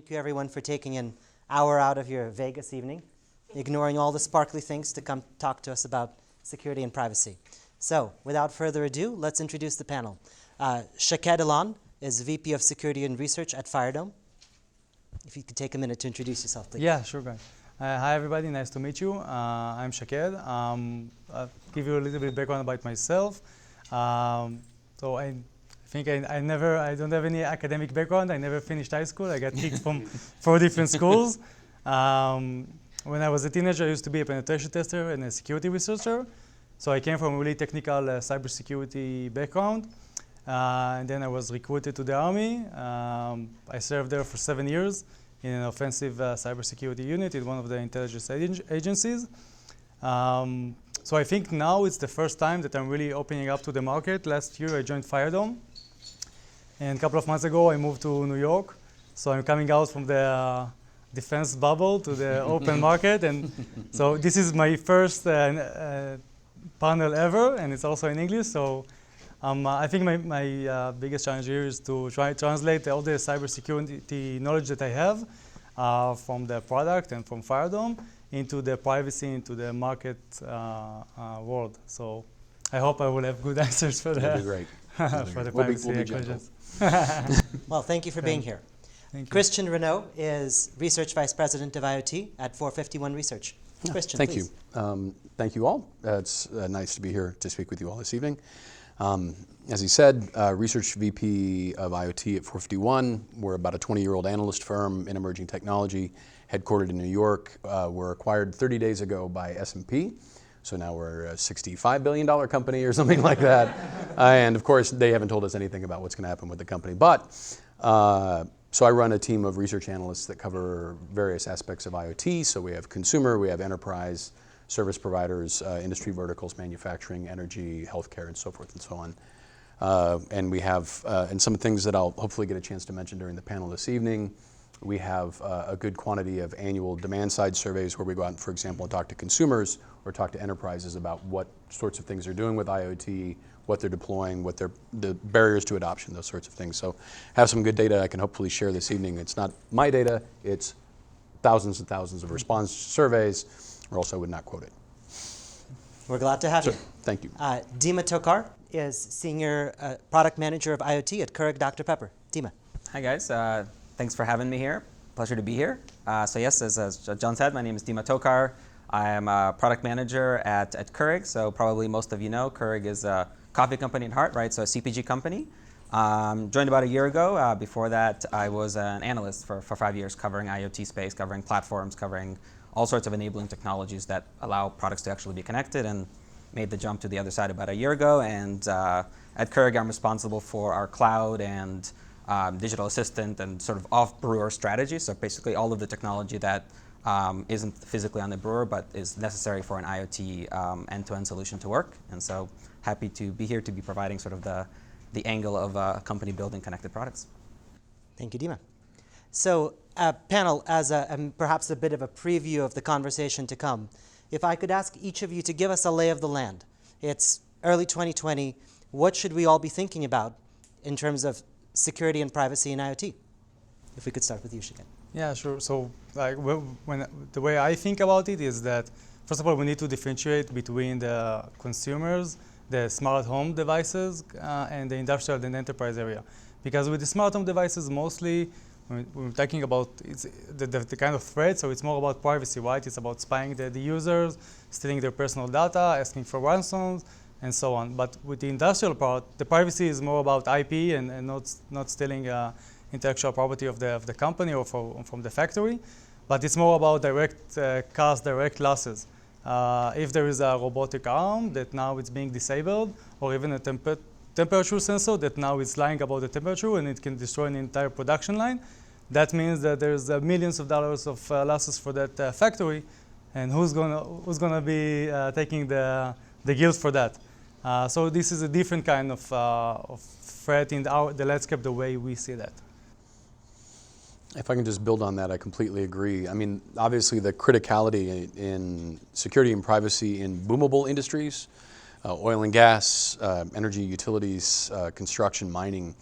Thank you, everyone, for taking an hour out of your Vegas evening, ignoring all the sparkly things to come talk to us about security and privacy. So, without further ado, let's introduce the panel. Shaked Ilan is VP of Security and Research at Firedome. If you could take a minute to introduce yourself, please. Yeah, sure, guys. Hi, everybody. Nice to meet you. I'm Shaked. I'll give you a little bit of background about myself. So I think I don't have any academic background. I never finished high school. I got kicked from 4 different schools. When I was a teenager, I used to be a penetration tester and a security researcher. So I came from a really technical cybersecurity background. And then I was recruited to the Army. I served there for 7 years in an offensive cybersecurity unit in one of the intelligence agencies. So I think now it's the first time that I'm really opening up to the market. Last year I joined Firedome. And a couple of months ago I moved to New York. So I'm coming out from the defense bubble to the open market. And so this is my first panel ever, and it's also in English. So I think my biggest challenge here is to try to translate all the cybersecurity knowledge that I have from the product and from Firedome into the privacy, into the market world. So I hope I will have good answers for That'd be great. for the privacy questions. Well, thank you for being here. Thank you. Christian Renaud is Research Vice President of IoT at 451 Research. Yeah, Christian, thank please. you. Thank you all. It's nice to be here to speak with you all this evening. As he said, Research VP of IoT at 451. We're about a 20-year-old analyst firm in emerging technology, headquartered in New York. We're acquired 30 days ago by S&P. So now we're a $65 billion company or something like that. And of course, they haven't told us anything about what's going to happen with the company. But so I run a team of research analysts that cover various aspects of IoT. So we have consumer, we have enterprise, service providers, industry verticals, manufacturing, energy, healthcare, and so forth and so on. And we have, and some things that I'll hopefully get a chance to mention during the panel this evening, we have a good quantity of annual demand side surveys where we go out, for example, and talk to consumers or talk to enterprises about what sorts of things they're doing with IoT, what they're deploying, what the barriers to adoption, those sorts of things. So have some good data I can hopefully share this evening. It's not my data, it's thousands and thousands of response surveys, or else I would not quote it. We're glad to have you. Thank you. Dima Tocar is Senior Product Manager of IoT at Keurig Dr. Pepper. Dima. Hi guys, thanks for having me here. Pleasure to be here. So yes, as John said, my name is Dima Tocar. I am a product manager at Keurig. So probably most of you know, Keurig is a coffee company at heart, right? So a CPG company. Joined about a year ago. Before that, I was an analyst for 5 years, covering IoT space, covering platforms, covering all sorts of enabling technologies that allow products to actually be connected, and made the jump to the other side about a year ago. And at Keurig, I'm responsible for our cloud and digital assistant and sort of off-brewer strategy. So basically all of the technology that isn't physically on the brewer, but is necessary for an IoT end-to-end solution to work. And so happy to be here to be providing sort of the angle of a company building connected products. Thank you, Dima. So panel, as perhaps a bit of a preview of the conversation to come, if I could ask each of you to give us a lay of the land. It's early 2020. What should we all be thinking about in terms of security and privacy in IoT? If we could start with you, Shaked. Yeah, sure. So like the way I think about it is that, first of all, we need to differentiate between the consumers, the smart home devices, and the industrial and enterprise area. Because with the smart home devices, mostly we're talking about the kind of threat, so it's more about privacy, right? It's about spying the users, stealing their personal data, asking for ransoms, and so on. But with the industrial part, the privacy is more about IP and not stealing intellectual property of the company or from the factory. But it's more about direct cost, direct losses. If there is a robotic arm that now it's being disabled, or even a temperature sensor that now is lying about the temperature and it can destroy an entire production line, that means that there's millions of dollars of losses for that factory, and who's gonna be taking the guilt for that? So this is a different kind of threat in the landscape, the way we see that. If I can just build on that, I completely agree. I mean, obviously the criticality in security and privacy in boomable industries, oil and gas, energy utilities, construction, mining,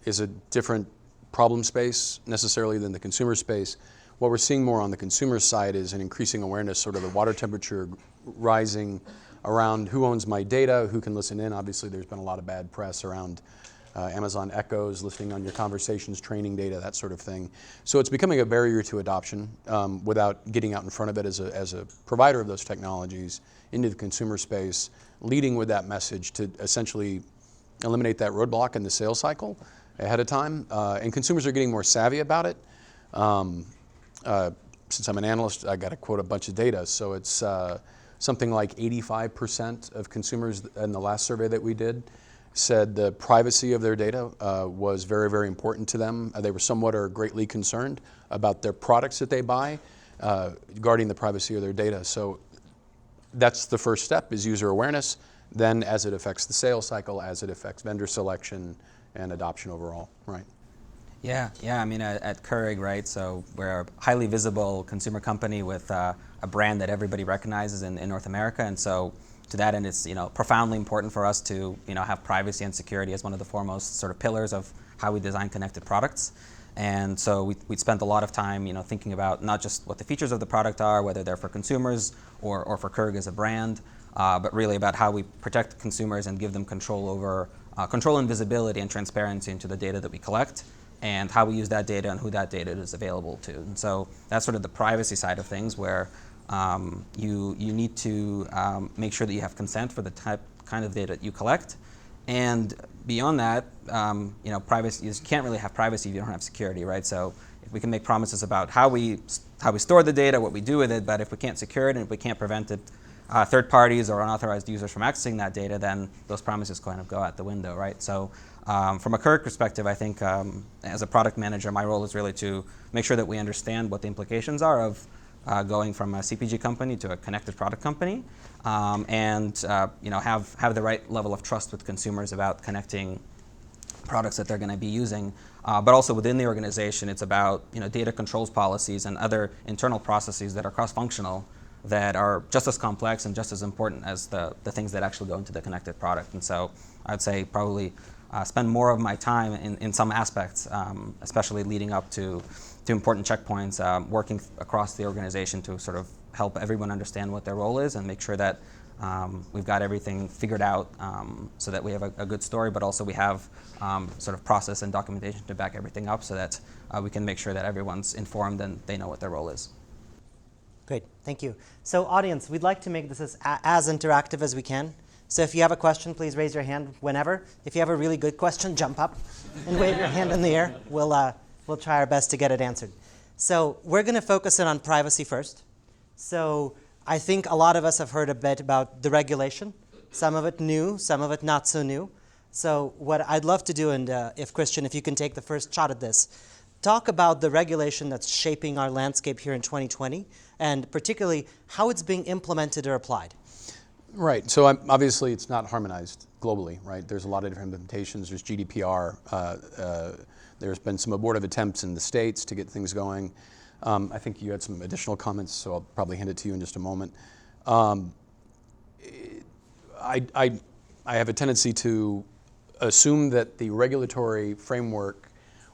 is a different problem space necessarily than the consumer space. What we're seeing more on the consumer side is an increasing awareness, sort of the water temperature rising around who owns my data, who can listen in. Obviously, there's been a lot of bad press around Amazon Echoes, listening on your conversations, training data, that sort of thing. So it's becoming a barrier to adoption without getting out in front of it as a provider of those technologies into the consumer space, leading with that message to essentially eliminate that roadblock in the sales cycle ahead of time. And consumers are getting more savvy about it. Since I'm an analyst, I got to quote a bunch of data. So it's something like 85% of consumers in the last survey that we did said the privacy of their data was very, very important to them. They were somewhat or greatly concerned about their products that they buy, guarding the privacy of their data. So that's the first step, is user awareness. Then as it affects the sales cycle, as it affects vendor selection and adoption overall, right? Yeah. I mean, at Keurig, right? So we're a highly visible consumer company with a brand that everybody recognizes in North America, and so to that end, it's profoundly important for us to have privacy and security as one of the foremost sort of pillars of how we design connected products. And so we spent a lot of time thinking about not just what the features of the product are, whether they're for consumers or for Keurig as a brand, but really about how we protect consumers and give them control over control and visibility and transparency into the data that we collect, and how we use that data and who that data is available to. And so that's sort of the privacy side of things, where you need to make sure that you have consent for the kind of data you collect. And beyond that, privacy, you can't really have privacy if you don't have security, right? So if we can make promises about how we store the data, what we do with it, but if we can't secure it and if we can't prevent it, third parties or unauthorized users from accessing that data, then those promises kind of go out the window, right? So from a Keurig perspective, I think as a product manager, my role is really to make sure that we understand what the implications are of going from a CPG company to a connected product company, and have the right level of trust with consumers about connecting products that they're going to be using. But also within the organization, it's about data controls policies and other internal processes that are cross-functional, that are just as complex and just as important as the things that actually go into the connected product. And so I'd say probably spend more of my time in some aspects, especially leading up to important checkpoints, working across the organization to sort of help everyone understand what their role is and make sure that we've got everything figured out, so that we have a good story, but also we have sort of process and documentation to back everything up, so that we can make sure that everyone's informed and they know what their role is. Great, thank you. So audience, we'd like to make this as interactive as we can. So if you have a question, please raise your hand whenever. If you have a really good question, jump up and wave your hand in the air. We'll try our best to get it answered. So we're going to focus in on privacy first. So I think a lot of us have heard a bit about the regulation. Some of it new, some of it not so new. So what I'd love to do, and if Christian, if you can take the first shot at this, talk about the regulation that's shaping our landscape here in 2020, and particularly how it's being implemented or applied. Right. So obviously it's not harmonized globally, right? There's a lot of different implementations. There's GDPR. There's been some abortive attempts in the States to get things going. I think you had some additional comments, so I'll probably hand it to you in just a moment. I have a tendency to assume that the regulatory framework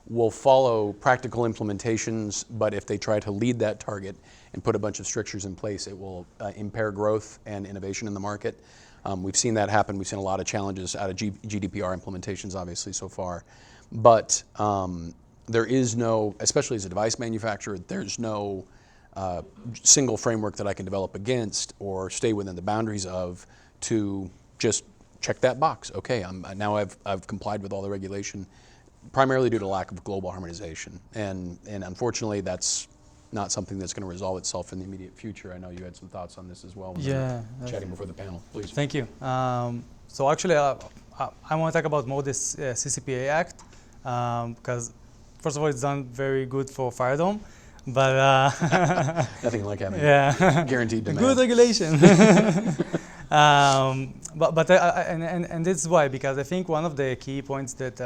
will follow practical implementations, but if they try to lead that target and put a bunch of strictures in place, it will impair growth and innovation in the market. We've seen that happen. We've seen a lot of challenges out of GDPR implementations, obviously, so far. But there is no, especially as a device manufacturer, there's no single framework that I can develop against or stay within the boundaries of to just check that box. Okay, now I've complied with all the regulation, primarily due to lack of global harmonization. And unfortunately, that's not something that's going to resolve itself in the immediate future. I know you had some thoughts on this as well when we were chatting before the panel. Please. Thank you. So actually, I want to talk about more this CCPA Act, because first of all, it's done very good for Firedome, but nothing like having guaranteed demand. Good regulation. And this is why, because I think one of the key points that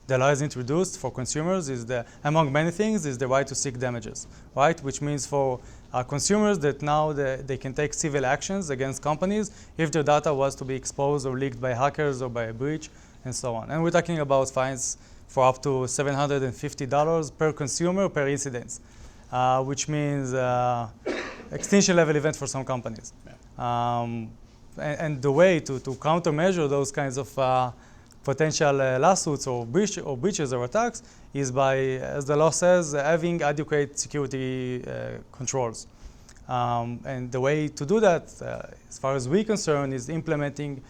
the law has introduced for consumers is among many things, is the right to seek damages, right? Which means for consumers that now they can take civil actions against companies if their data was to be exposed or leaked by hackers or by a breach and so on. And we're talking about fines for up to $750 per consumer per incident, which means extinction level event for some companies. And the way to countermeasure those kinds of potential lawsuits or breaches or attacks is by, as the law says, having adequate security controls. And the way to do that, as far as we're concerned, is implementing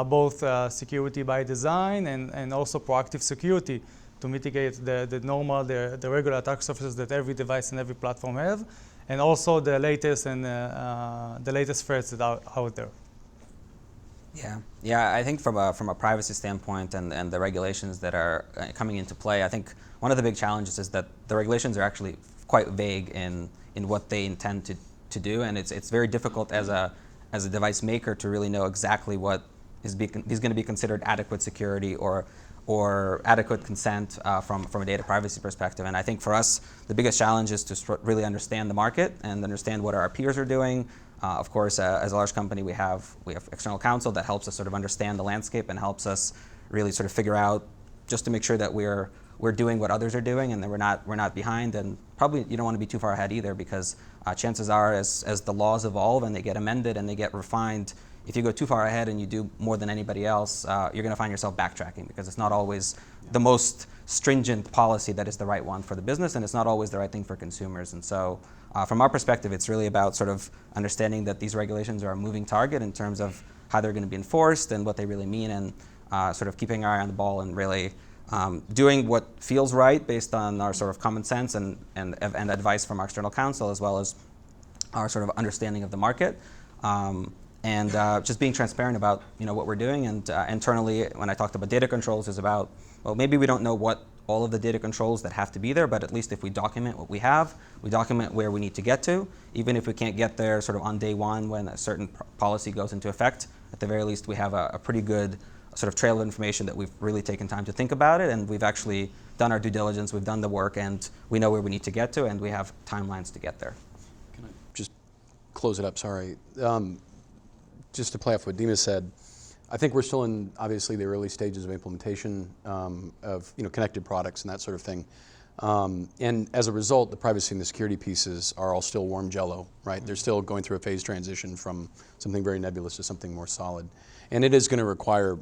both security by design and also proactive security to mitigate the regular attack surfaces that every device and every platform have, and also the latest threats that are out there. Yeah. I think from a privacy standpoint and the regulations that are coming into play, I think one of the big challenges is that the regulations are actually quite vague in what they intend to do, and it's very difficult as a device maker to really know exactly what is going to be considered adequate security or adequate consent from a data privacy perspective. And I think for us, the biggest challenge is to really understand the market and understand what our peers are doing. Of course, as a large company, we have external counsel that helps us sort of understand the landscape and helps us really sort of figure out, just to make sure that we're doing what others are doing and that we're not behind. And probably you don't want to be too far ahead either, because chances are, as the laws evolve and they get amended and they get refined, if you go too far ahead and you do more than anybody else, you're going to find yourself backtracking, because it's not always the most stringent policy that is the right one for the business, and it's not always the right thing for consumers. And so from our perspective, it's really about sort of understanding that these regulations are a moving target in terms of how they're going to be enforced and what they really mean, and sort of keeping our eye on the ball and really doing what feels right based on our sort of common sense and advice from our external counsel, as well as our sort of understanding of the market. And just being transparent about what we're doing. And internally, when I talked about data controls, is about, well, maybe we don't know what all of the data controls that have to be there, but at least if we document what we have, we document where we need to get to, even if we can't get there sort of on day one when a certain policy goes into effect. At the very least, we have a pretty good sort of trail of information that we've really taken time to think about it, and we've actually done our due diligence, we've done the work, and we know where we need to get to, and we have timelines to get there. Can I just close it up? Sorry. Just to play off what Dima said, I think we're still in, obviously, the early stages of implementation of connected products and that sort of thing. And as a result, the privacy and the security pieces are all still warm jello, right? Mm-hmm. They're still going through a phase transition from something very nebulous to something more solid. And it is going to require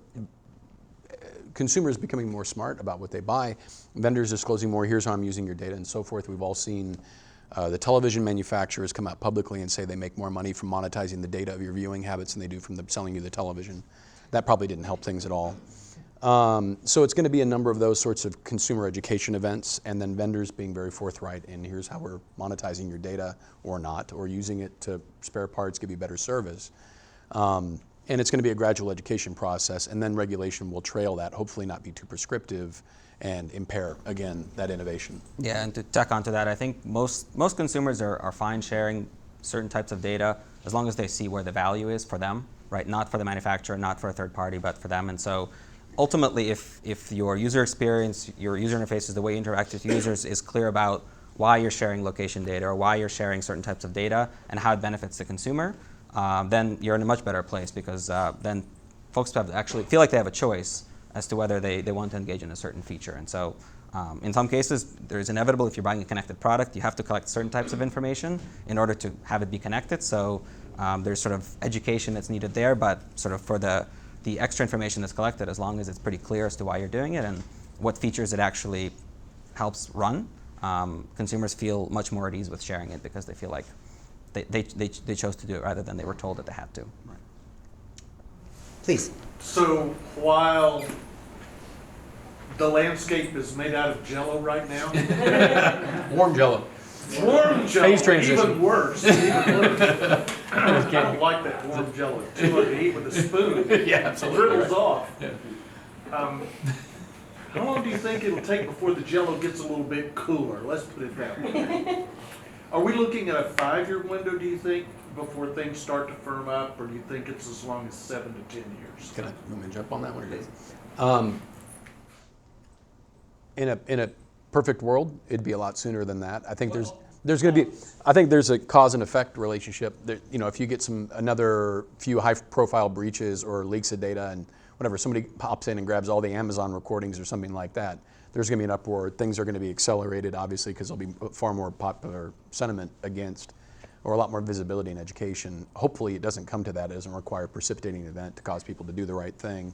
consumers becoming more smart about what they buy, vendors disclosing more, here's how I'm using your data, and so forth. We've all seen the television manufacturers come out publicly and say they make more money from monetizing the data of your viewing habits than they do from selling you the television. That probably didn't help things at all. So it's going to be a number of those sorts of consumer education events, and then vendors being very forthright in here's how we're monetizing your data or not, or using it to spare parts, give you better service. And it's going to be a gradual education process, and then regulation will trail that, hopefully not be too prescriptive and impair, again, that innovation. Yeah, and to tack onto that, I think most consumers are fine sharing certain types of data as long as they see where the value is for them, right? Not for the manufacturer, not for a third party, but for them. And so ultimately, if your user experience, your user interfaces, the way you interact with users is clear about why you're sharing location data or why you're sharing certain types of data and how it benefits the consumer, then you're in a much better place, because then folks have to actually feel like they have a choice as to whether they want to engage in a certain feature. And so in some cases, there's inevitable, if you're buying a connected product, you have to collect certain types of information in order to have it be connected. So there's sort of education that's needed there, but sort of for the extra information that's collected, as long as it's pretty clear as to why you're doing it and what features it actually helps run, consumers feel much more at ease with sharing it, because they feel like they chose to do it rather than they were told that they had to. Right. Please. So while the landscape is made out of jello right now, Warm jello. warm jello, Phase transition. even worse. I don't like that warm jello. Too hard to eat with a spoon. Yeah, absolutely. Dribbles off. Yeah. How long do you think it'll take before the jello gets a little bit cooler? Let's put it that way. Are we looking at a 5-year window, do you think, before things start to firm up, or do you think it's as long as 7 to 10 years? Can I want me to jump on that one? In a perfect world, it'd be a lot sooner than that. I think there's going to be. I think there's a cause and effect relationship. That, if you get another few high-profile breaches or leaks of data, and whenever somebody pops in and grabs all the Amazon recordings or something like that, there's going to be an uproar. Things are going to be accelerated, obviously, because there'll be far more popular sentiment against, or a lot more visibility in education. Hopefully it doesn't come to that. It doesn't require a precipitating event to cause people to do the right thing.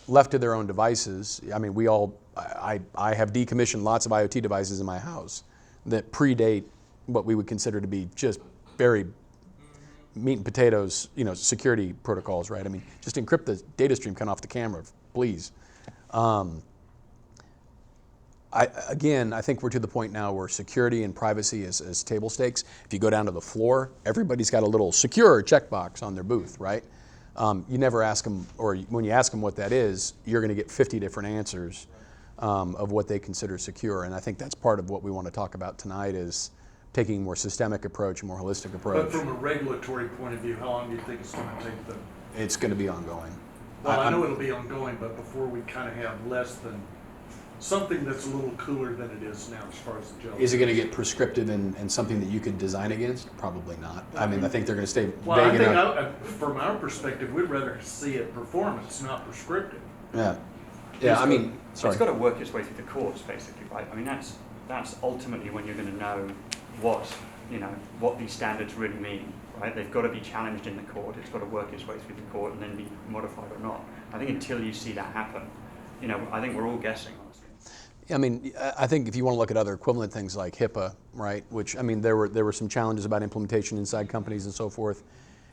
Left to their own devices, I mean, I have decommissioned lots of IoT devices in my house that predate what we would consider to be just very meat and potatoes, security protocols, right? I mean, just encrypt the data stream coming off the camera, please. I think we're to the point now where security and privacy is table stakes. If you go down to the floor, everybody's got a little secure checkbox on their booth, right? You never ask them, or when you ask them what that is, you're going to get 50 different answers of what they consider secure. And I think that's part of what we want to talk about tonight is taking a more systemic approach, a more holistic approach. But from a regulatory point of view, how long do you think it's going to take them? It's going to be ongoing. Well, I know it'll be ongoing, but before we kind of have less than something that's a little cooler than it is now as far as the Jello. Is it going to get prescriptive and something that you could design against? Probably not. I mean, I think they're going to stay Well, I vague enough. think from our perspective, we'd rather see it performance, not prescriptive. Yeah. Yeah, I mean, sorry. It's got to work its way through the courts, basically, right? I mean, that's ultimately when you're going to know what these standards really mean, right? They've got to be challenged in the court. It's got to work its way through the court and then be modified or not. I think until you see that happen, I think we're all guessing, honestly. I mean, I think if you want to look at other equivalent things like HIPAA, right? Which, I mean, there were some challenges about implementation inside companies and so forth,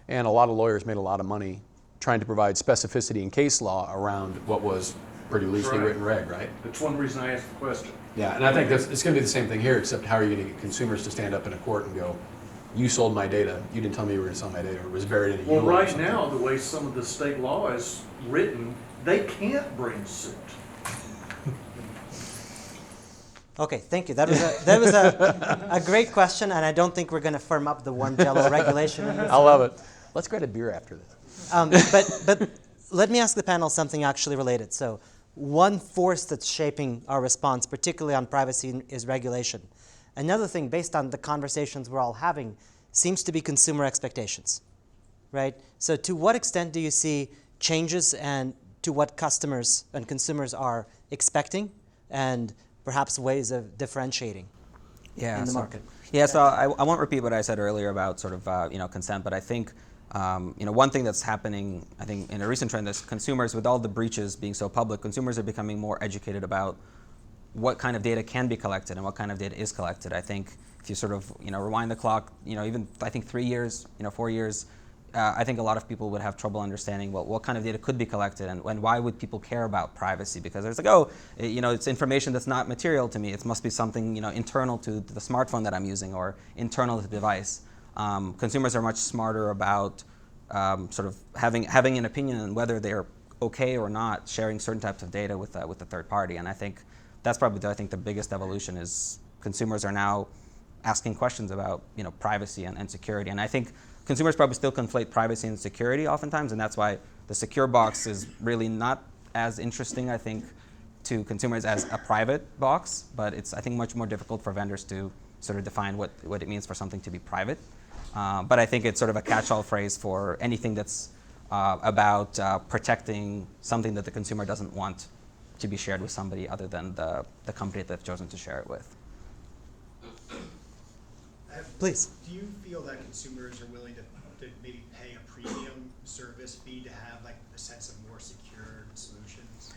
and a lot of lawyers made a lot of money trying to provide specificity in case law around what was pretty loosely written reg, right? That's one reason I asked the question. Yeah, and I think it's going to be the same thing here, except how are you going to get consumers to stand up in a court and go, you sold my data, you didn't tell me you were going to sell my data, or it was buried in a Well, EULA or right something. now, the way some of the state law is written, they can't bring suit. Okay, thank you. That was a great question, and I don't think we're going to firm up the warm Jello regulation. I love it. Let's grab a beer after this. But let me ask the panel something actually related. So one force that's shaping our response, particularly on privacy, is regulation. Another thing, based on the conversations we're all having, seems to be consumer expectations, right? So to what extent do you see changes and to what customers and consumers are expecting and perhaps ways of differentiating in the market? Yeah, so I won't repeat what I said earlier about sort of consent, but I think one thing that's happening, I think, in a recent trend is consumers, with all the breaches being so public, consumers are becoming more educated about what kind of data can be collected and what kind of data is collected. I think if you sort of rewind the clock, even I think 3 years, 4 years, I think a lot of people would have trouble understanding what kind of data could be collected and why would people care about privacy, because it's like, it's information that's not material to me. It must be something internal to the smartphone that I'm using or internal to the device. Consumers are much smarter about sort of having an opinion on whether they're okay or not sharing certain types of data with a third party, and I think that's probably the biggest evolution is consumers are now asking questions about privacy and security, and I think consumers probably still conflate privacy and security oftentimes, and that's why the secure box is really not as interesting, I think, to consumers as a private box, but it's, I think, much more difficult for vendors to sort of define what it means for something to be private. But I think it's sort of a catch-all phrase for anything that's about protecting something that the consumer doesn't want to be shared with somebody other than the company that they've chosen to share it with. Please. Do you feel that consumers are willing to maybe pay a premium service fee to have like a sense of more secure solutions?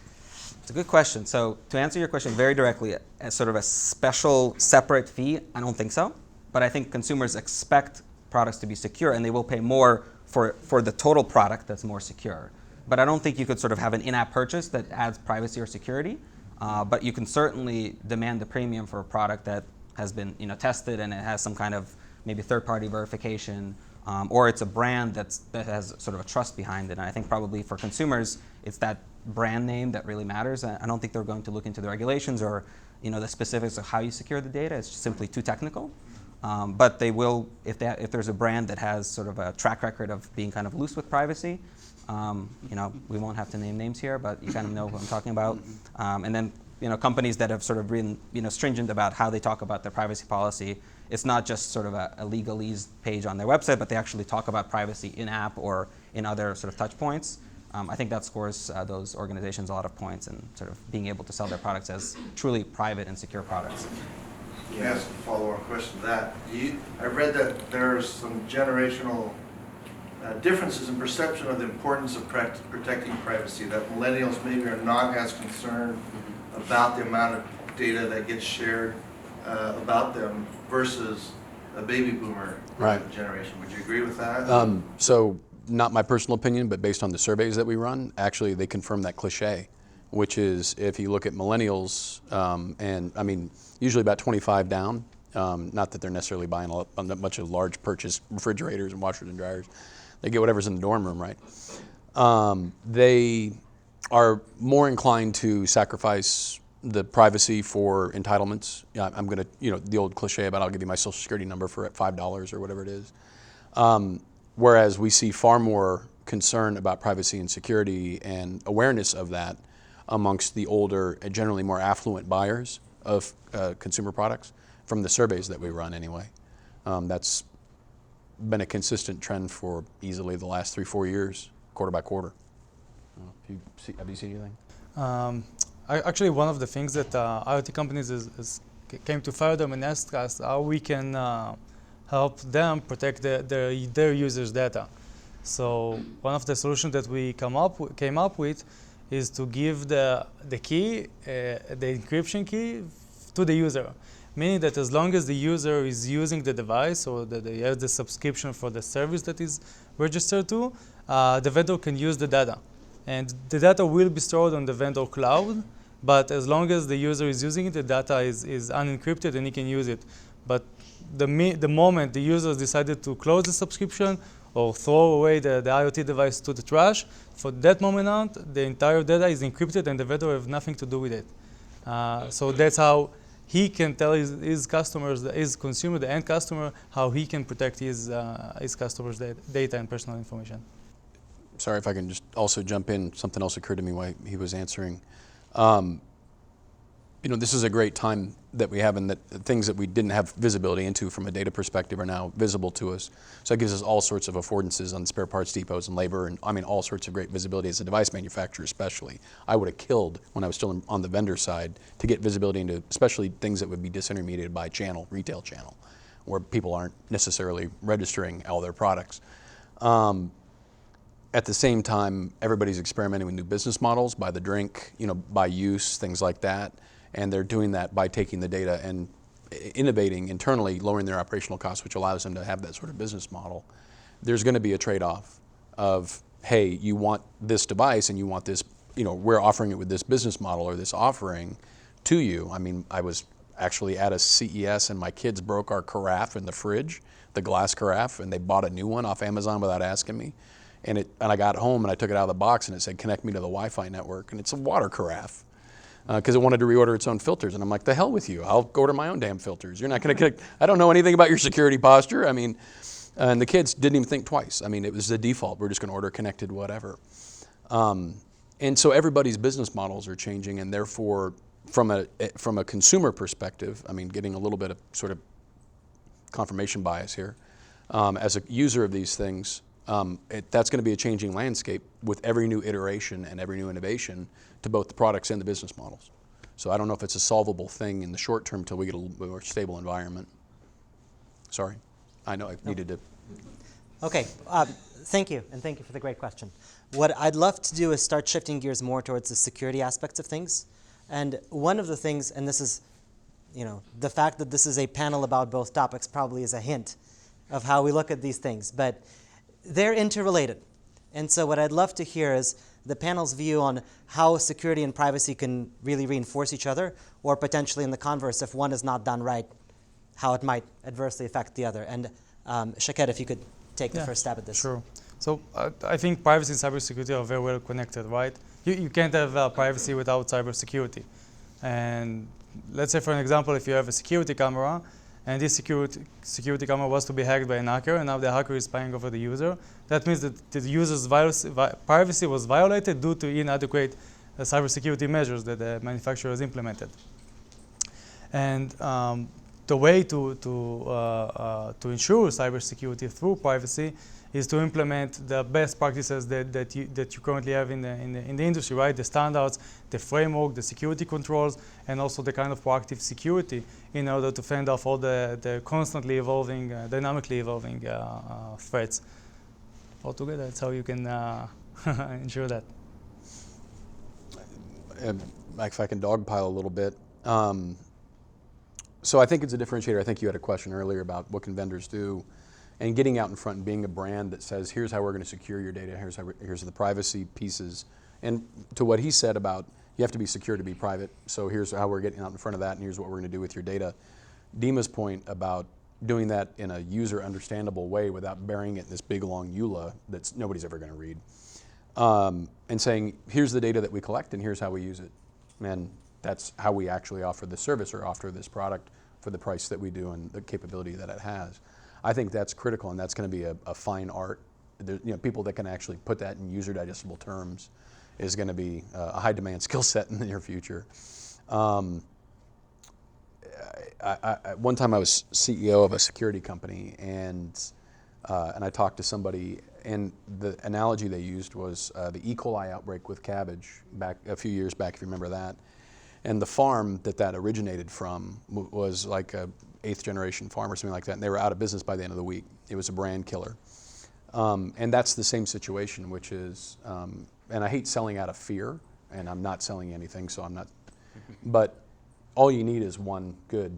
It's a good question. So to answer your question very directly, as sort of a special separate fee, I don't think so. But I think consumers expect products to be secure, and they will pay more for the total product that's more secure. But I don't think you could sort of have an in-app purchase that adds privacy or security. But you can certainly demand the premium for a product that has been tested and it has some kind of maybe third-party verification, or it's a brand that has sort of a trust behind it. And I think probably for consumers, it's that brand name that really matters. I don't think they're going to look into the regulations or the specifics of how you secure the data. It's just simply too technical. But they will, if there's a brand that has sort of a track record of being kind of loose with privacy, we won't have to name names here, but you kind of know what I'm talking about. And then companies that have sort of been stringent about how they talk about their privacy policy. It's not just sort of a legalese page on their website, but they actually talk about privacy in app or in other sort of touch points. I think that scores those organizations a lot of points in sort of being able to sell their products as truly private and secure products. Let me ask a follow-on question to that. I read that there's some generational differences in perception of the importance of protecting privacy, that millennials maybe are not as concerned about the amount of data that gets shared about them versus a baby boomer generation. Would you agree with that? So not my personal opinion, but based on the surveys that we run, actually they confirm that cliche, which is if you look at millennials, and I mean, usually about 25 down, not that they're necessarily buying a bunch of large purchase refrigerators and washers and dryers. They get whatever's in the dorm room, right? They are more inclined to sacrifice the privacy for entitlements. Yeah, I'm gonna, the old cliche about I'll give you my social security number for $5 or whatever it is. Whereas we see far more concern about privacy and security and awareness of that amongst the older and generally more affluent buyers of consumer products from the surveys that we run anyway. That's been a consistent trend for easily the last 3-4 years, quarter by quarter. Have you seen anything? Actually, one of the things that IoT companies came to Firedome and asked us how we can help them protect their users' data. So one of the solutions that we came up with is to give the key, the encryption key, to the user. Meaning that as long as the user is using the device or that they have the subscription for the service that is registered to, the vendor can use the data. And the data will be stored on the vendor cloud, but as long as the user is using it, the data is unencrypted and he can use it. But the moment the user decided to close the subscription or throw away the IoT device to the trash, for that moment on, the entire data is encrypted and the vendor have nothing to do with it. So that's how he can tell his customers, his consumer, the end customer, how he can protect his customers' data and personal information. Sorry if I can just also jump in. Something else occurred to me while he was answering. This is a great time that we have, and that things that we didn't have visibility into from a data perspective are now visible to us. So it gives us all sorts of affordances on spare parts depots and labor, and all sorts of great visibility as a device manufacturer especially. I would have killed when I was still on the vendor side to get visibility into especially things that would be disintermediated by retail channel, where people aren't necessarily registering all their products. At the same time, everybody's experimenting with new business models by the drink, by use, things like that. And they're doing that by taking the data and innovating internally, lowering their operational costs, which allows them to have that sort of business model. There's going to be a trade-off of, hey, you want this device and you want this, we're offering it with this business model or this offering to you. I was actually at a CES and my kids broke our carafe in the fridge, the glass carafe, and they bought a new one off Amazon without asking me. And I got home and I took it out of the box and it said, connect me to the Wi-Fi network. And it's a water carafe. Because it wanted to reorder its own filters. And I'm like, the hell with you. I'll order my own damn filters. You're not going to connect. I don't know anything about your security posture. And the kids didn't even think twice. It was the default. We're just going to order connected whatever. And so everybody's business models are changing. And therefore, from a consumer perspective, getting a little bit of sort of confirmation bias here, as a user of these things, that's going to be a changing landscape with every new iteration and every new innovation to both the products and the business models. So I don't know if it's a solvable thing in the short term until we get a little bit more stable environment. Sorry, I know I needed to. Okay, thank you, and thank you for the great question. What I'd love to do is start shifting gears more towards the security aspects of things. And one of the things, and this is, the fact that this is a panel about both topics probably is a hint of how we look at these things, but they're interrelated. And so what I'd love to hear is the panel's view on how security and privacy can really reinforce each other, or potentially in the converse, if one is not done right, how it might adversely affect the other. And Shaked, if you could take the first stab at this. Sure. So I think privacy and cybersecurity are very well connected, right? You can't have privacy without cybersecurity. And let's say, for an example, if you have a security camera, and this security camera was to be hacked by an hacker, and now the hacker is spying over the user. That means that the user's privacy was violated due to inadequate cybersecurity measures that the manufacturers implemented. And the way to ensure cybersecurity through privacy is to implement the best practices that you currently have in the industry, right? The standards, the framework, the security controls, and also the kind of proactive security in order to fend off all the constantly evolving, dynamically evolving threats. Altogether, that's how you can ensure that. If I can dogpile a little bit. So I think it's a differentiator. I think you had a question earlier about what can vendors do, and getting out in front and being a brand that says, here's how we're going to secure your data, here's the privacy pieces. And to what he said about you have to be secure to be private, so here's how we're getting out in front of that, and here's what we're going to do with your data. Dima's point about doing that in a user understandable way without burying it in this big long EULA that nobody's ever going to read. And saying, here's the data that we collect and here's how we use it. And that's how we actually offer this service or offer this product for the price that we do and the capability that it has. I think that's critical, and that's going to be a fine art. People that can actually put that in user digestible terms is going to be a high demand skill set in the near future. One time I was CEO of a security company, and I talked to somebody, and the analogy they used was the E. coli outbreak with cabbage back a few years back, if you remember that. And the farm that originated from was like a 8th generation farm or something like that, and they were out of business by the end of the week. It was a brand killer. And that's the same situation, which is, and I hate selling out of fear, and I'm not selling anything, so I'm not, but all you need is one good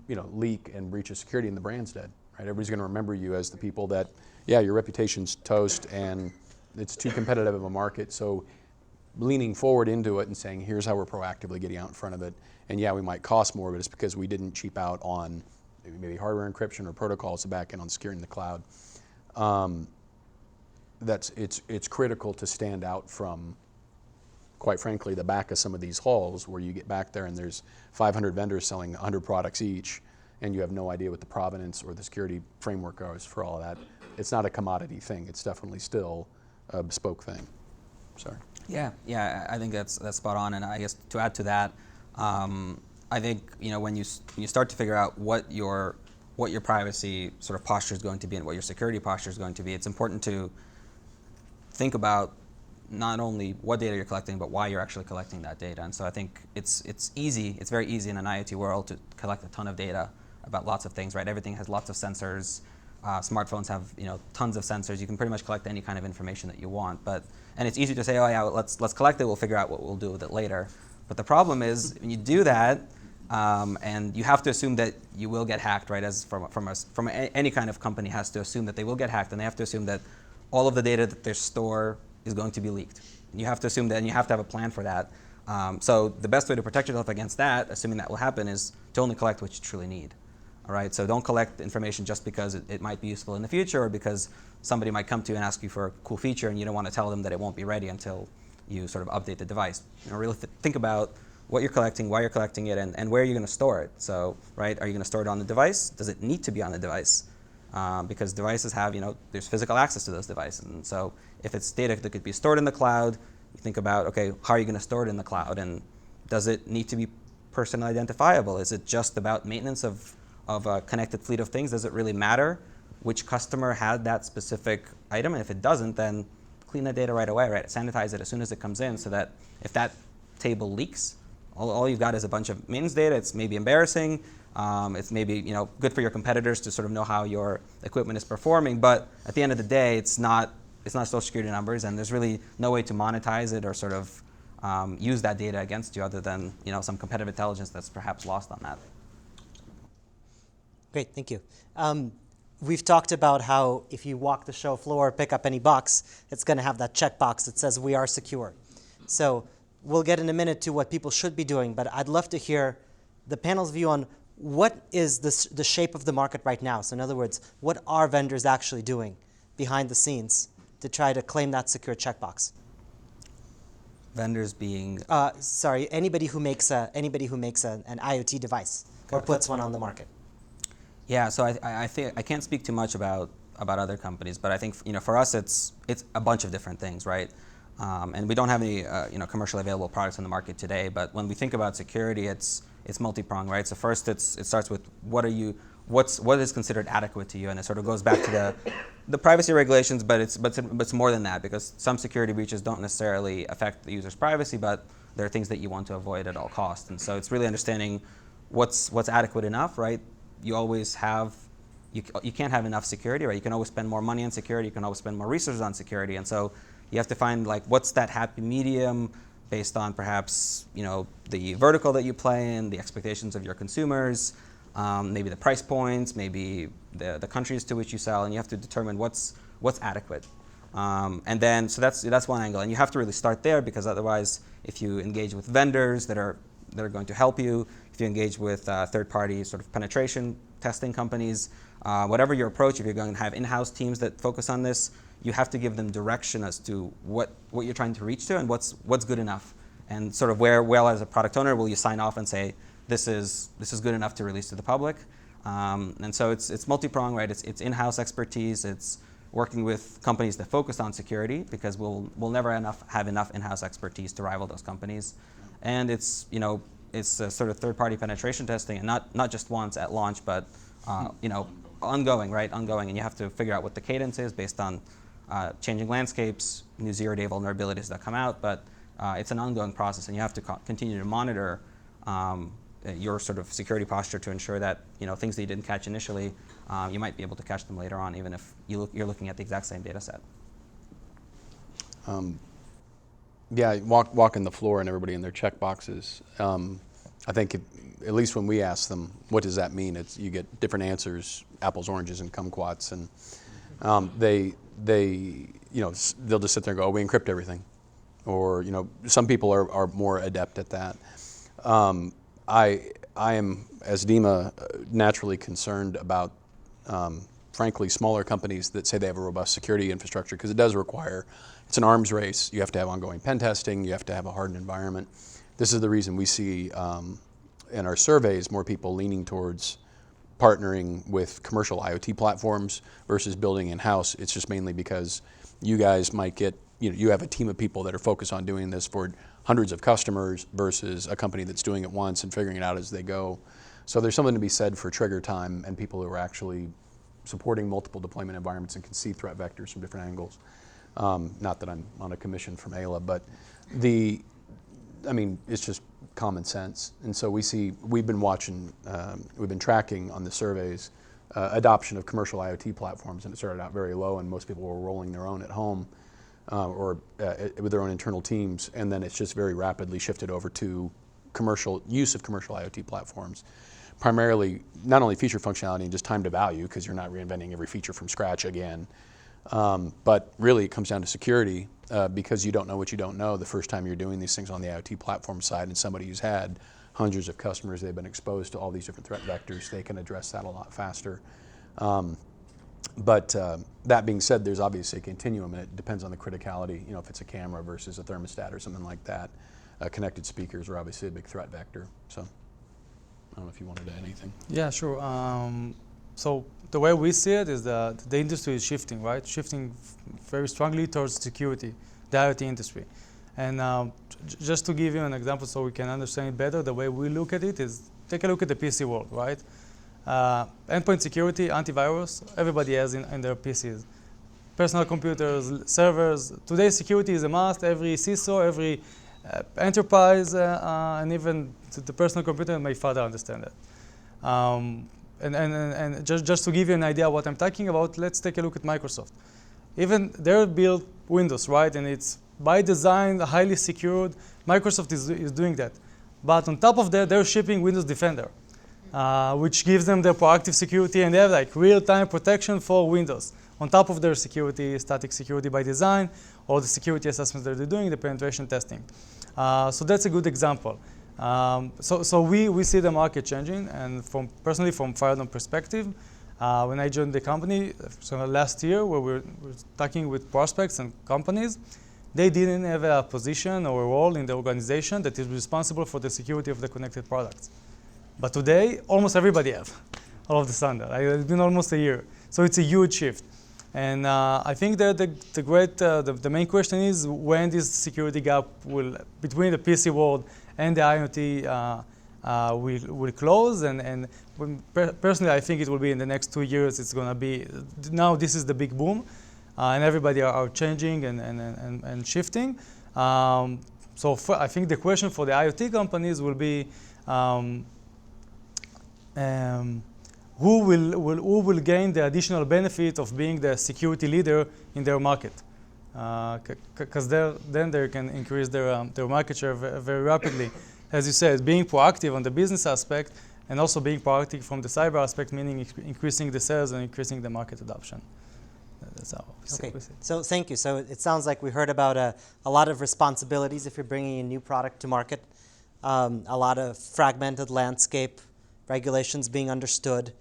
leak and breach of security, and the brand's dead. Right? Everybody's going to remember you as the people that, yeah, your reputation's toast and it's too competitive of a market. So leaning forward into it and saying, here's how we're proactively getting out in front of it. And yeah, we might cost more, but it's because we didn't cheap out on maybe hardware encryption or protocols to back in on securing the cloud. It's critical to stand out from, quite frankly, the back of some of these halls where you get back there and there's 500 vendors selling 100 products each, and you have no idea what the provenance or the security framework is for all of that. It's not a commodity thing. It's definitely still a bespoke thing. Sorry. Yeah, I think that's spot on. And I guess to add to that, I think when you start to figure out what your privacy sort of posture is going to be and what your security posture is going to be, it's important to think about not only what data you're collecting, but why you're actually collecting that data. And so I think it's very easy in an IoT world to collect a ton of data about lots of things, right? Everything has lots of sensors. Smartphones have tons of sensors. You can pretty much collect any kind of information that you want. And it's easy to say, oh yeah, let's collect it. We'll figure out what we'll do with it later. But the problem is when you do that, and you have to assume that you will get hacked, right? As from any kind of company has to assume that they will get hacked, and they have to assume that all of the data that they store is going to be leaked. And you have to assume that, and you have to have a plan for that. So the best way to protect yourself against that, assuming that will happen, is to only collect what you truly need. All right, so don't collect information just because it might be useful in the future, or because somebody might come to you and ask you for a cool feature, and you don't want to tell them that it won't be ready until you sort of update the device. Really think about what you're collecting, why you're collecting it, and where you're going to store it. So, right, are you going to store it on the device? Does it need to be on the device? Because devices have, there's physical access to those devices. And so if it's data that could be stored in the cloud, you think about, okay, how are you going to store it in the cloud? And does it need to be person identifiable? Is it just about maintenance of a connected fleet of things? Does it really matter which customer had that specific item? And if it doesn't, then clean the data right away, right? Sanitize it as soon as it comes in, so that if that table leaks, all you've got is a bunch of maintenance data. It's maybe embarrassing. It's maybe good for your competitors to sort of know how your equipment is performing. But at the end of the day, it's not social security numbers, and there's really no way to monetize it or sort of use that data against you other than some competitive intelligence that's perhaps lost on that. Great, thank you. We've talked about how if you walk the show floor, pick up any box, it's going to have that checkbox that says we are secure. So we'll get in a minute to what people should be doing, but I'd love to hear the panel's view on what is the shape of the market right now. So in other words, what are vendors actually doing behind the scenes to try to claim that secure checkbox? Vendors being? Sorry, anybody who makes an IoT device or puts one on the market. Yeah, so I think I can't speak too much about other companies, but I think for us it's a bunch of different things, right? And we don't have any commercially available products on the market today. But when we think about security, it's multi-pronged, right? So first it starts with what what is considered adequate to you, and it sort of goes back to the privacy regulations, but it's more than that, because some security breaches don't necessarily affect the user's privacy, but there are things that you want to avoid at all costs. And so it's really understanding what's adequate enough, right? You always have, you can't have enough security, right? You can always spend more money on security, you can always spend more resources on security, and so you have to find like what's that happy medium based on perhaps the vertical that you play in, the expectations of your consumers, maybe the price points, maybe the countries to which you sell, and you have to determine what's adequate. And then, so that's one angle, and you have to really start there, because otherwise, if you engage with vendors that are going to help you, if you engage with third-party sort of penetration testing companies, whatever your approach, if you're going to have in-house teams that focus on this, you have to give them direction as to what you're trying to reach to and what's good enough, and sort of where, well, as a product owner, will you sign off and say this is good enough to release to the public. And so it's multi-pronged, right? It's in-house expertise. It's working with companies that focus on security, because we'll never have enough in-house expertise to rival those companies. And it's a sort of third-party penetration testing, and not just once at launch, but ongoing, right? Ongoing, and you have to figure out what the cadence is based on changing landscapes, new zero-day vulnerabilities that come out. But it's an ongoing process, and you have to continue to monitor your sort of security posture to ensure that things that you didn't catch initially, you might be able to catch them later on, even if you're looking at the exact same data set. Yeah, walking the floor and everybody in their check boxes. I think at least when we ask them, what does that mean? You get different answers, apples, oranges, and kumquats, and they'll just sit there and go, oh, we encrypt everything, or some people are more adept at that. I am, as Dima, naturally concerned about, frankly, smaller companies that say they have a robust security infrastructure, because it does require, it's an arms race. You have to have ongoing pen testing. You have to have a hardened environment. This is the reason we see in our surveys more people leaning towards partnering with commercial IoT platforms versus building in-house. It's just mainly because you guys might get, you have a team of people that are focused on doing this for hundreds of customers versus a company that's doing it once and figuring it out as they go. So there's something to be said for trigger time and people who are actually supporting multiple deployment environments and can see threat vectors from different angles. Not that I'm on a commission from Ayla, but it's just common sense. And so we've been watching, we've been tracking on the surveys adoption of commercial IoT platforms, and it started out very low, and most people were rolling their own at home or with their own internal teams, and then it's just very rapidly shifted over to use of commercial IoT platforms. Primarily, not only feature functionality and just time to value, because you're not reinventing every feature from scratch again, but really it comes down to security, because you don't know what you don't know the first time you're doing these things on the IoT platform side, and somebody who's had hundreds of customers, they've been exposed to all these different threat vectors, they can address that a lot faster. But that being said, there's obviously a continuum, and it depends on the criticality, if it's a camera versus a thermostat or something like that. Connected speakers are obviously a big threat vector. So I don't know if you wanted to add anything. Yeah, sure. So the way we see it is that the industry is shifting, right? Shifting very strongly towards security, the IoT industry. And just to give you an example so we can understand it better, the way we look at it is, take a look at the PC world, right? Endpoint security, antivirus, everybody has in their PCs. Personal computers, servers. Today, security is a must. Every CISO, every enterprise, and even the personal computer, and my father understand that. And just to give you an idea of what I'm talking about, let's take a look at Microsoft. Even they built Windows, right? And it's by design, highly secured. Microsoft is doing that. But on top of that, they're shipping Windows Defender, which gives them the proactive security, and they have like real-time protection for Windows on top of their security, static security by design, or the security assessments that they're doing, the penetration testing. So that's a good example. So we see the market changing, and personally from Firedome perspective, when I joined the company, so last year, where we were talking with prospects and companies, they didn't have a position or a role in the organization that is responsible for the security of the connected products. But today, almost everybody has, all of the sudden. It's been almost a year. So it's a huge shift. And I think that the main question is when this security gap will, between the PC world and the IoT will close. And personally, I think it will be in the next 2 years. It's going to be, now this is the big boom, and everybody are changing and shifting. So I think the question for the IoT companies will be, who will gain the additional benefit of being the security leader in their market? Because then they can increase their market share very rapidly. As you said, being proactive on the business aspect and also being proactive from the cyber aspect, meaning increasing the sales and increasing the market adoption. That's how we see it. So thank you. So it sounds like we heard about a lot of responsibilities if you're bringing a new product to market, a lot of fragmented landscape, regulations being understood,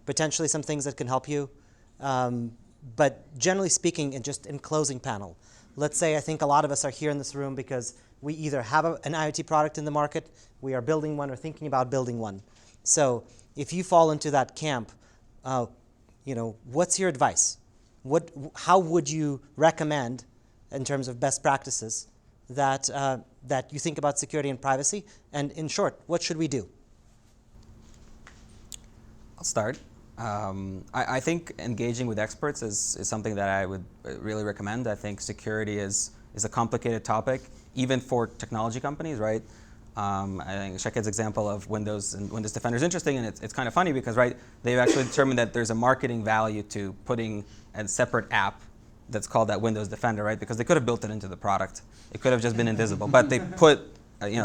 potentially some things that can help you. But generally speaking, and just in closing panel, let's say I think a lot of us are here in this room because we either have an IoT product in the market, we are building one or thinking about building one. So if you fall into that camp, what's your advice? How would you recommend, in terms of best practices, that you think about security and privacy? And in short, what should we do? I'll start. I think engaging with experts is something that I would really recommend. I think security is a complicated topic, even for technology companies, right? I think Shaked's example of Windows and Windows Defender is interesting, and it's kind of funny because, right, they've actually determined that there's a marketing value to putting a separate app that's called that Windows Defender, right? Because they could have built it into the product. It could have just been invisible, but they put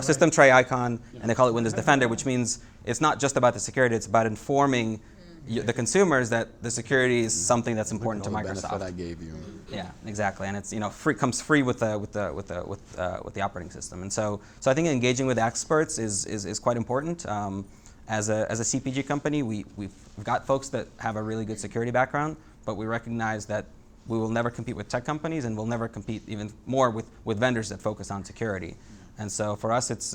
system tray icon, and they call it Windows Defender, which means it's not just about the security, it's about informing the consumers that the security is something that's important to Microsoft. Benefit I gave you. Yeah, exactly, and it's comes free with the operating system, and so I think engaging with experts is quite important. As a CPG company, we've got folks that have a really good security background, but we recognize that we will never compete with tech companies, and we'll never compete even more with vendors that focus on security. And so for us, it's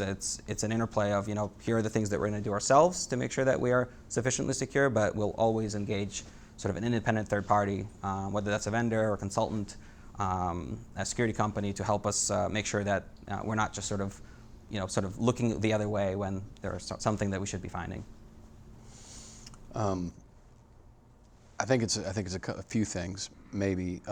an interplay of, here are the things that we're going to do ourselves to make sure that we are sufficiently secure, but we'll always engage sort of an independent third party, whether that's a vendor or consultant, a security company, to help us make sure that we're not just sort of looking the other way when there's something that we should be finding. I think it's a few things, maybe.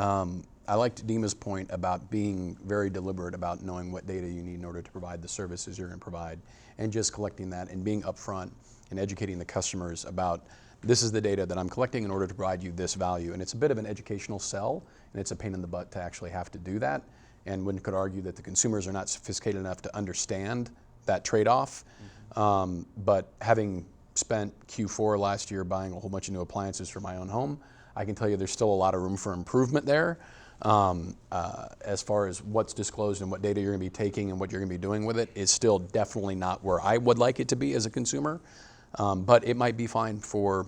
I liked Dima's point about being very deliberate about knowing what data you need in order to provide the services you're going to provide, and just collecting that and being upfront and educating the customers about, this is the data that I'm collecting in order to provide you this value. And it's a bit of an educational sell, and it's a pain in the butt to actually have to do that. And one could argue that the consumers are not sophisticated enough to understand that trade-off. But having spent Q4 last year buying a whole bunch of new appliances for my own home, I can tell you there's still a lot of room for improvement there. As far as what's disclosed and what data you're going to be taking and what you're going to be doing with it is still definitely not where I would like it to be as a consumer. But it might be fine for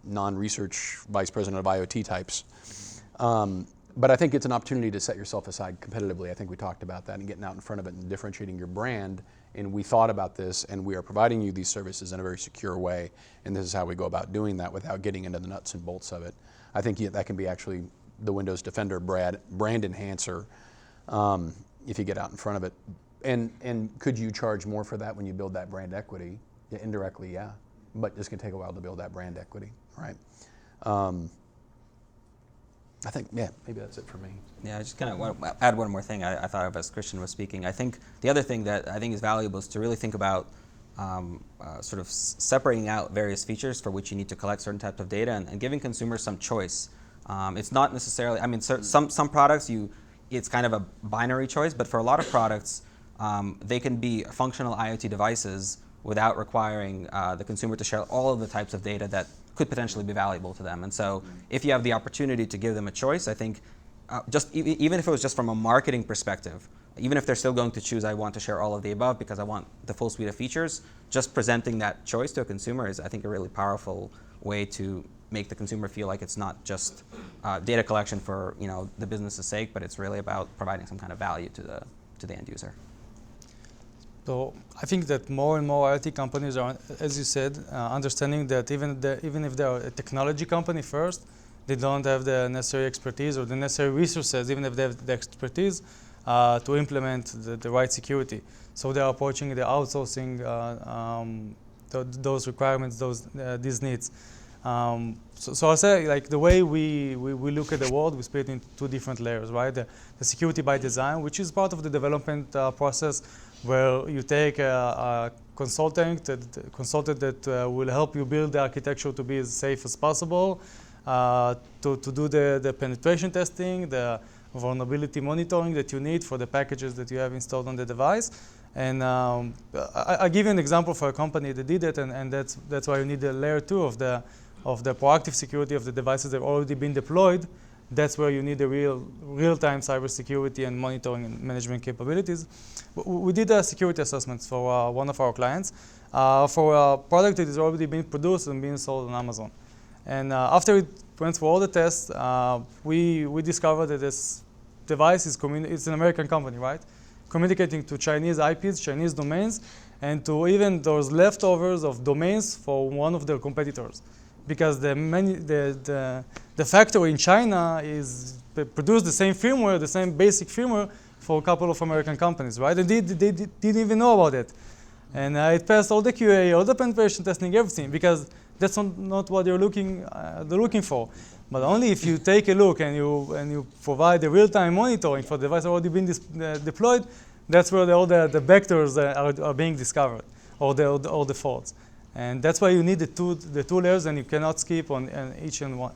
non-research vice president of IoT types. But I think it's an opportunity to set yourself aside competitively. I think we talked about that, and getting out in front of it and differentiating your brand. And we thought about this, and we are providing you these services in a very secure way. And this is how we go about doing that without getting into the nuts and bolts of it. I think that can be actually the Windows Defender brand enhancer if you get out in front of it. And could you charge more for that when you build that brand equity? Yeah, indirectly, yeah. But it's going to take a while to build that brand equity, right? I think, yeah, maybe that's it for me. Yeah, I just kind of want to add one more thing I thought of as Christian was speaking. I think the other thing that I think is valuable is to really think about sort of separating out various features for which you need to collect certain types of data, and giving consumers some choice. It's not necessarily, I mean, some products it's kind of a binary choice, but for a lot of products, they can be functional IoT devices without requiring the consumer to share all of the types of data that could potentially be valuable to them. And so if you have the opportunity to give them a choice, I think even if it was just from a marketing perspective, even if they're still going to choose, I want to share all of the above because I want the full suite of features, just presenting that choice to a consumer is, I think, a really powerful way to make the consumer feel like it's not just data collection for the business's sake, but it's really about providing some kind of value to the end user. So I think that more and more IoT companies are, as you said, understanding that even if they're a technology company first, they don't have the necessary expertise or the necessary resources, even if they have the expertise, to implement the right security. So they're approaching the outsourcing those requirements, these needs. So I'll say, like, the way we look at the world, we split it into two different layers, right? The security by design, which is part of the development process, where you take a consultant that will help you build the architecture to be as safe as possible, to do the penetration testing, the vulnerability monitoring that you need for the packages that you have installed on the device. And I'll give you an example for a company that did it, and that's why you need the layer 2 of the proactive security of the devices that have already been deployed. That's where you need the real-time cybersecurity and monitoring and management capabilities. We did a security assessments for one of our clients for a product that is already being produced and being sold on Amazon. And after it went through all the tests, we discovered that this device it's an American company, right? Communicating to Chinese IPs, Chinese domains, and to even those leftovers of domains for one of their competitors. Because the factory in China produced the same firmware, the same basic firmware for a couple of American companies, right? And they didn't even know about it. And it passed all the QA, all the penetration testing, everything, because that's not what they're looking for. But only if you take a look and you provide the real-time monitoring for the device already been deployed, that's where all the vectors are being discovered, or the faults. And that's why you need the two layers, and you cannot skip on each and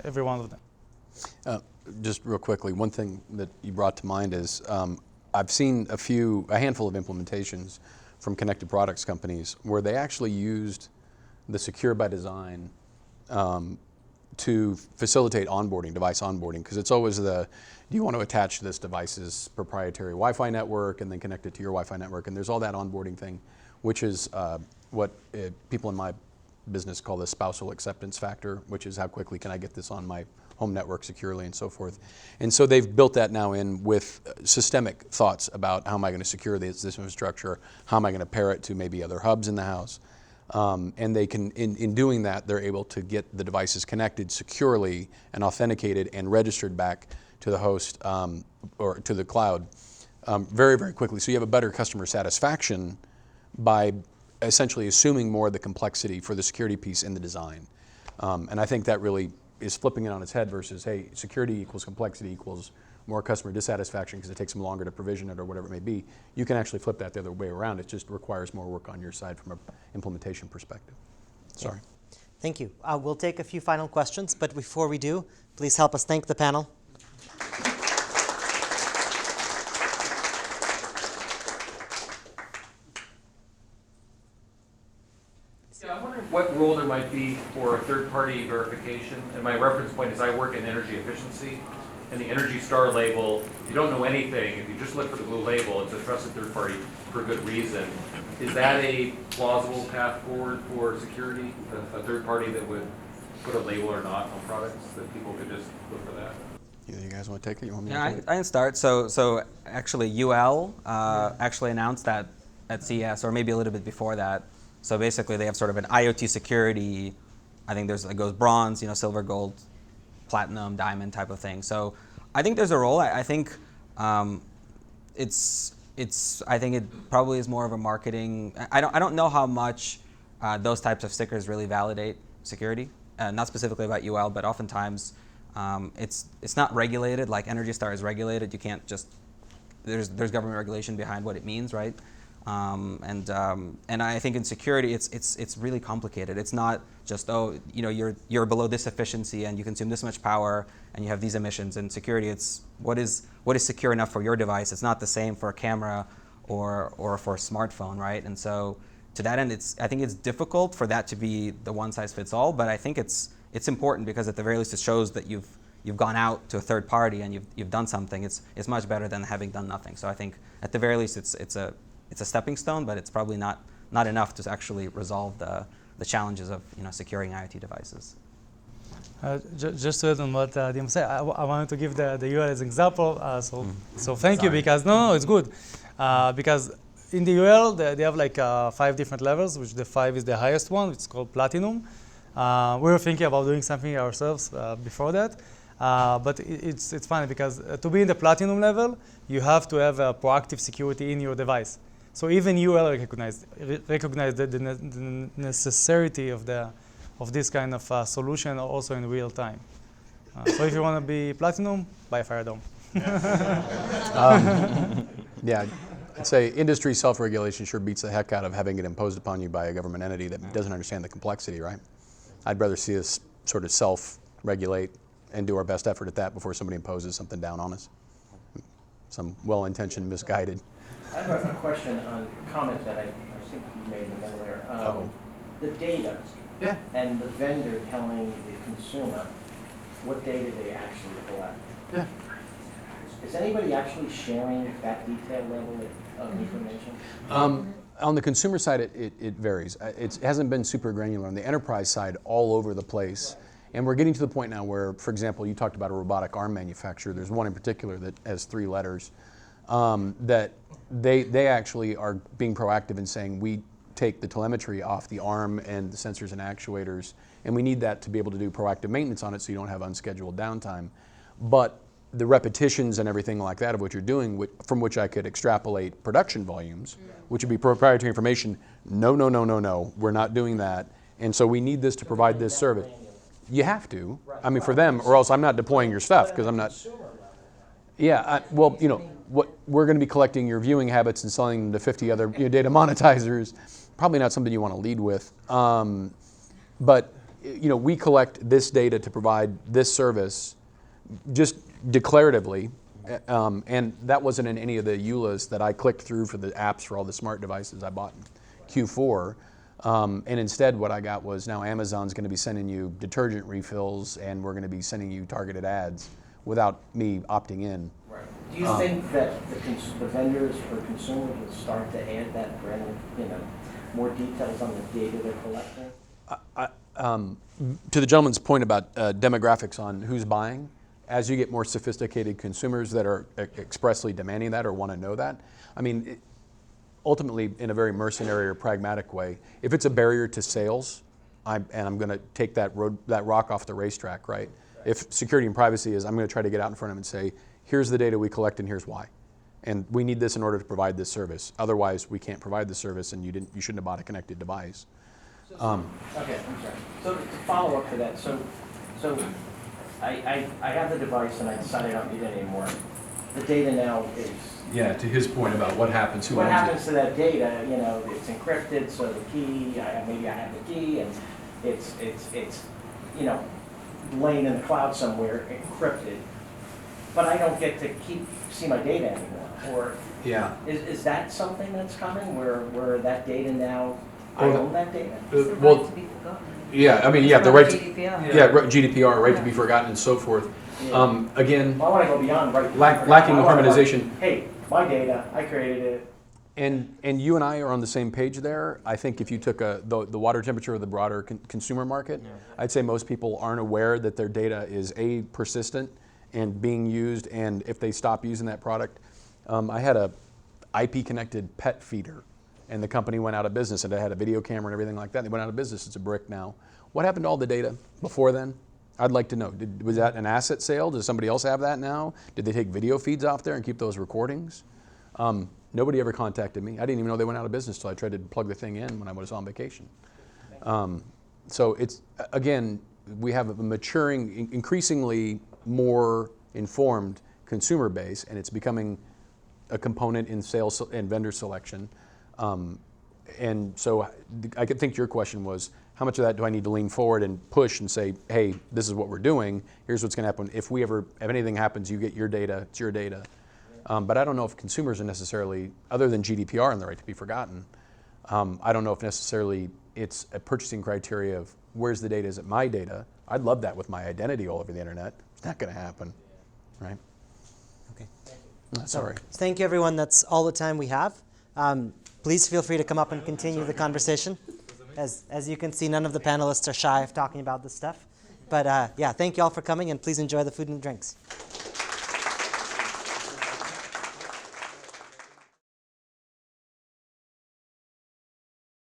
every one of them. Just real quickly, one thing that you brought to mind is I've seen a handful of implementations from connected products companies where they actually used the secure by design to facilitate onboarding, device onboarding, because it's always do you want to attach this device's proprietary Wi-Fi network and then connect it to your Wi-Fi network, and there's all that onboarding thing, which is what people in my business call the spousal acceptance factor, which is how quickly can I get this on my home network securely and so forth. And so they've built that now in with systemic thoughts about how am I going to secure this infrastructure, how am I going to pair it to maybe other hubs in the house. And they can, in doing that, they're able to get the devices connected securely and authenticated and registered back to the host or to the cloud very, very quickly. So you have a better customer satisfaction by essentially assuming more of the complexity for the security piece in the design. And I think that really is flipping it on its head versus, hey, security equals complexity equals more customer dissatisfaction because it takes them longer to provision it or whatever it may be. You can actually flip that the other way around. It just requires more work on your side from an implementation perspective. Sorry. Yeah. Thank you. We'll take a few final questions, but before we do, please help us thank the panel. Yeah, I'm wondering what role there might be for third-party verification. And my reference point is I work in energy efficiency. And the Energy Star label, you don't know anything. If you just look for the blue label, it's a trusted third party for good reason. Is that a plausible path forward for security? A third party that would put a label or not on products, that people could just look for that? Either you guys want to take it? You want me to Yeah, take it? I can start. So actually, UL actually announced that at CES, or maybe a little bit before that. So basically, they have sort of an IoT security. I think it goes bronze, silver, gold, platinum, diamond type of thing. So I think there's a role. I think I think it probably is more of a marketing. I don't know how much those types of stickers really validate security. Not specifically about UL, but oftentimes it's not regulated. Like Energy Star is regulated. You can't just there's government regulation behind what it means, right? And I think in security, it's really complicated. It's not just you're below this efficiency and you consume this much power and you have these emissions. In security, it's what is secure enough for your device. It's not the same for a camera or for a smartphone, right? And so to that end, I think it's difficult for that to be the one size fits all. But I think it's important because at the very least it shows that you've gone out to a third party and you've done something. It's much better than having done nothing. So I think at the very least it's a stepping stone, but it's probably not enough to actually resolve the challenges of securing IoT devices. Just to add on what Dima said, I wanted to give the UL as an example. So thank you, because no, it's good. Because in the UL, they have like 5 different levels, which the 5 is the highest one. It's called Platinum. We were thinking about doing something ourselves before that. But it's funny because to be in the platinum level, you have to have a proactive security in your device. So even you will recognize the necessity of this kind of solution also in real time. So if you want to be platinum, buy Firedome. Yeah, I'd say industry self-regulation sure beats the heck out of having it imposed upon you by a government entity that doesn't understand the complexity, right? I'd rather see us sort of self-regulate and do our best effort at that before somebody imposes something down on us. Some well-intentioned, misguided. I have a question on a comment that I think you made in the middle there. The data and the vendor telling the consumer what data they actually collect. Yeah. Is anybody actually sharing that detailed level of information? On the consumer side, it varies. It hasn't been super granular. On the enterprise side, all over the place. And we're getting to the point now where, for example, you talked about a robotic arm manufacturer. There's one in particular that has 3 letters that they actually are being proactive in saying we take the telemetry off the arm and the sensors and actuators, and we need that to be able to do proactive maintenance on it so you don't have unscheduled downtime. But the repetitions and everything like that of what you're doing, from which I could extrapolate production volumes, which would be proprietary information, no, we're not doing that. And so we need this to provide this service. You have to. I mean, for them, or else I'm not deploying your stuff because I'm not. Yeah, well, you know, what we're going to be collecting your viewing habits and selling them to 50 other data monetizers. Probably not something you want to lead with. But you know, we collect this data to provide this service, just declaratively, and that wasn't in any of the EULAs that I clicked through for the apps for all the smart devices I bought in Q4. And instead what I got was now Amazon's going to be sending you detergent refills and we're going to be sending you targeted ads without me opting in. Right. Do you think that the vendors or consumers will start to add that more details on the data they're collecting? To the gentleman's point about demographics on who's buying, as you get more sophisticated consumers that are expressly demanding that or want to know that, I mean, ultimately, in a very mercenary or pragmatic way, if it's a barrier to sales, I'm going to take that rock off the racetrack, right? If security and privacy is, I'm going to try to get out in front of them and say, here's the data we collect and here's why. And we need this in order to provide this service. Otherwise, we can't provide the service and you shouldn't have bought a connected device. Okay, I'm sorry. So to follow up to that, so I have the device and I decided I don't need it anymore. The data now is... Yeah, to his point about what happens, what happens to that data, it's encrypted, so the key, maybe I have the key and it's laying in the cloud somewhere, encrypted. But I don't get to see my data anymore. Or yeah. Is that something that's coming where that data now, I own that data? Well, yeah, I mean, yeah, the right to GDPR, right to be forgotten and so forth. Yeah. Again, well, I want to go beyond lacking harmonization. Hey, my data, I created it. And you and I are on the same page there. I think if you took the water temperature of the broader consumer market, I'd say most people aren't aware that their data is persistent and being used, and if they stop using that product. I had a IP connected pet feeder and the company went out of business, and it had a video camera and everything like that. They went out of business. It's a brick now. What happened to all the data before then? I'd like to know. Was that an asset sale? Does somebody else have that now? Did they take video feeds off there and keep those recordings? Nobody ever contacted me. I didn't even know they went out of business until I tried to plug the thing in when I was on vacation. So it's, again, we have a maturing, increasingly more informed consumer base, and it's becoming a component in sales and vendor selection. And so I could think your question was, how much of that do I need to lean forward and push and say, hey, this is what we're doing, here's what's going to happen. If anything happens, you get your data, it's your data. But I don't know if consumers are necessarily, other than GDPR and the right to be forgotten, I don't know if necessarily it's a purchasing criteria of where's the data, is it my data? I'd love that with my identity all over the internet. It's not going to happen, right? Okay. Sorry. Thank you, everyone. That's all the time we have. Please feel free to come up and continue the conversation. As you can see, none of the panelists are shy of talking about this stuff. But yeah, thank you all for coming, and please enjoy the food and drinks.